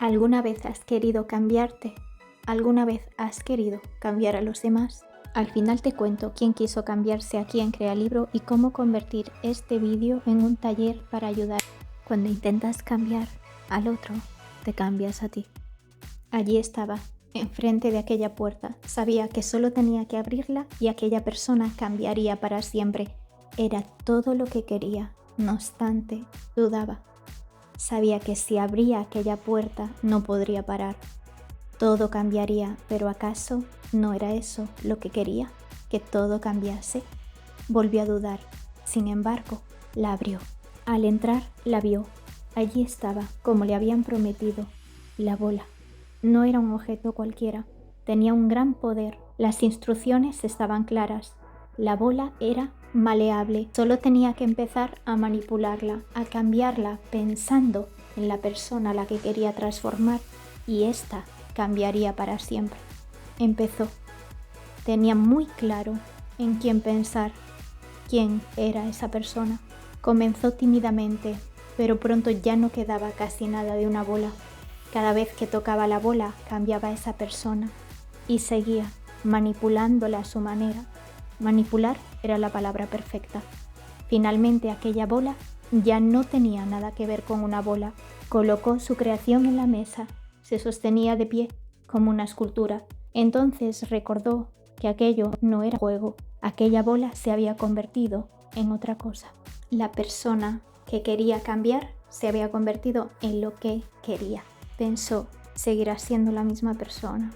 ¿Alguna vez has querido cambiarte? ¿Alguna vez has querido cambiar a los demás? Al final te cuento quién quiso cambiarse aquí en Crealibro y cómo convertir este vídeo en un taller para ayudar. Cuando intentas cambiar al otro, te cambias a ti. Allí estaba, enfrente de aquella puerta. Sabía que solo tenía que abrirla y aquella persona cambiaría para siempre. Era todo lo que quería. No obstante, dudaba. Sabía que si abría aquella puerta no podría parar. Todo cambiaría, pero ¿acaso no era eso lo que quería? ¿Que todo cambiase? Volvió a dudar. Sin embargo, la abrió. Al entrar, la vio. Allí estaba, como le habían prometido, la bola. No era un objeto cualquiera. Tenía un gran poder. Las instrucciones estaban claras. La bola era maleable. Solo tenía que empezar a manipularla, a cambiarla, pensando en la persona a la que quería transformar, y ésta cambiaría para siempre. Empezó. Tenía muy claro en quién pensar, quién era esa persona. Comenzó tímidamente, pero pronto ya no quedaba casi nada de una bola. Cada vez que tocaba la bola cambiaba esa persona y seguía manipulándola a su manera. Manipular era la palabra perfecta. Finalmente aquella bola ya no tenía nada que ver con una bola. Colocó su creación en la mesa. Se sostenía de pie como una escultura. Entonces recordó que aquello no era juego. Aquella bola se había convertido en otra cosa. La persona que quería cambiar se había convertido en lo que quería. Pensó, ¿seguirá siendo la misma persona?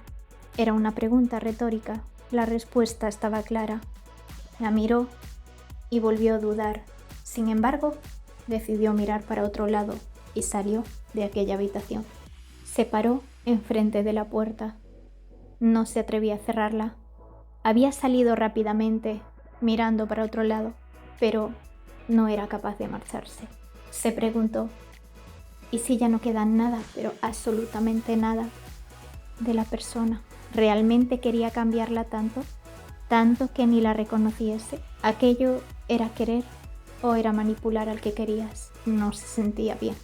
Era una pregunta retórica. La respuesta estaba clara. La miró y volvió a dudar. Sin embargo, decidió mirar para otro lado y salió de aquella habitación. Se paró enfrente de la puerta. No se atrevía a cerrarla. Había salido rápidamente, mirando para otro lado, pero no era capaz de marcharse. Se preguntó, ¿y si ya no queda nada, pero absolutamente nada, de la persona? ¿Realmente quería cambiarla tanto? Tanto que ni la reconociese. ¿Aquello era querer o era manipular al que querías? No se sentía bien.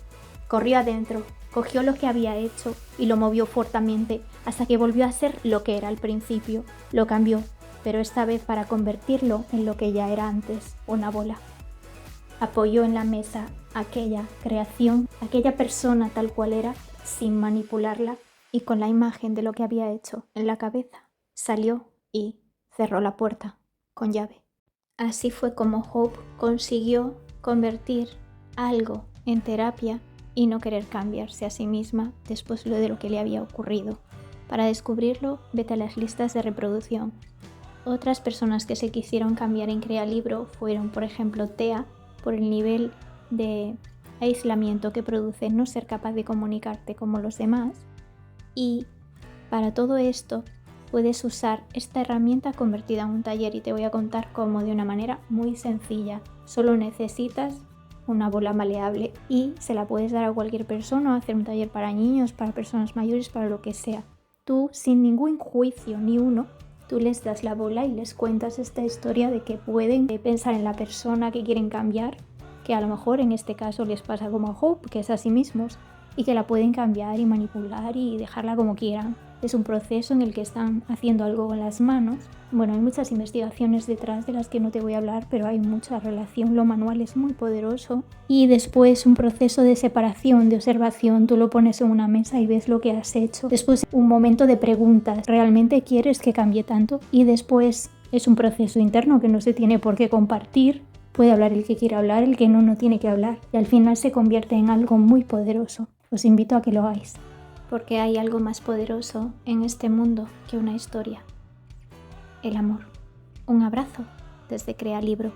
Corrió adentro, cogió lo que había hecho y lo movió fuertemente hasta que volvió a ser lo que era al principio. Lo cambió, pero esta vez para convertirlo en lo que ya era antes, una bola. Apoyó en la mesa aquella creación, aquella persona tal cual era, sin manipularla y con la imagen de lo que había hecho en la cabeza. Salió y cerró la puerta con llave. Así fue como Hope consiguió convertir algo en terapia y no querer cambiarse a sí misma después de lo que le había ocurrido. Para descubrirlo, vete a las listas de reproducción. Otras personas que se quisieron cambiar en Crealibro fueron, por ejemplo, Tea, por el nivel de aislamiento que produce no ser capaz de comunicarte como los demás. Y para todo esto puedes usar esta herramienta convertida en un taller y te voy a contar cómo de una manera muy sencilla. Solo necesitas una bola maleable y se la puedes dar a cualquier persona, hacer un taller para niños, para personas mayores, para lo que sea. Tú, sin ningún juicio ni uno, tú les das la bola y les cuentas esta historia de que pueden pensar en la persona que quieren cambiar, que a lo mejor en este caso les pasa como a Hope, que es a sí mismos, y que la pueden cambiar y manipular y dejarla como quieran. Es un proceso en el que están haciendo algo con las manos. Bueno, hay muchas investigaciones detrás de las que no te voy a hablar, pero hay mucha relación. Lo manual es muy poderoso. Y después un proceso de separación, de observación. Tú lo pones en una mesa y ves lo que has hecho. Después un momento de preguntas. ¿Realmente quieres que cambie tanto? Y después es un proceso interno que no se tiene por qué compartir. Puede hablar el que quiera hablar, el que no tiene que hablar. Y al final se convierte en algo muy poderoso. Os invito a que lo hagáis. Porque hay algo más poderoso en este mundo que una historia. El amor. Un abrazo desde Crealibro.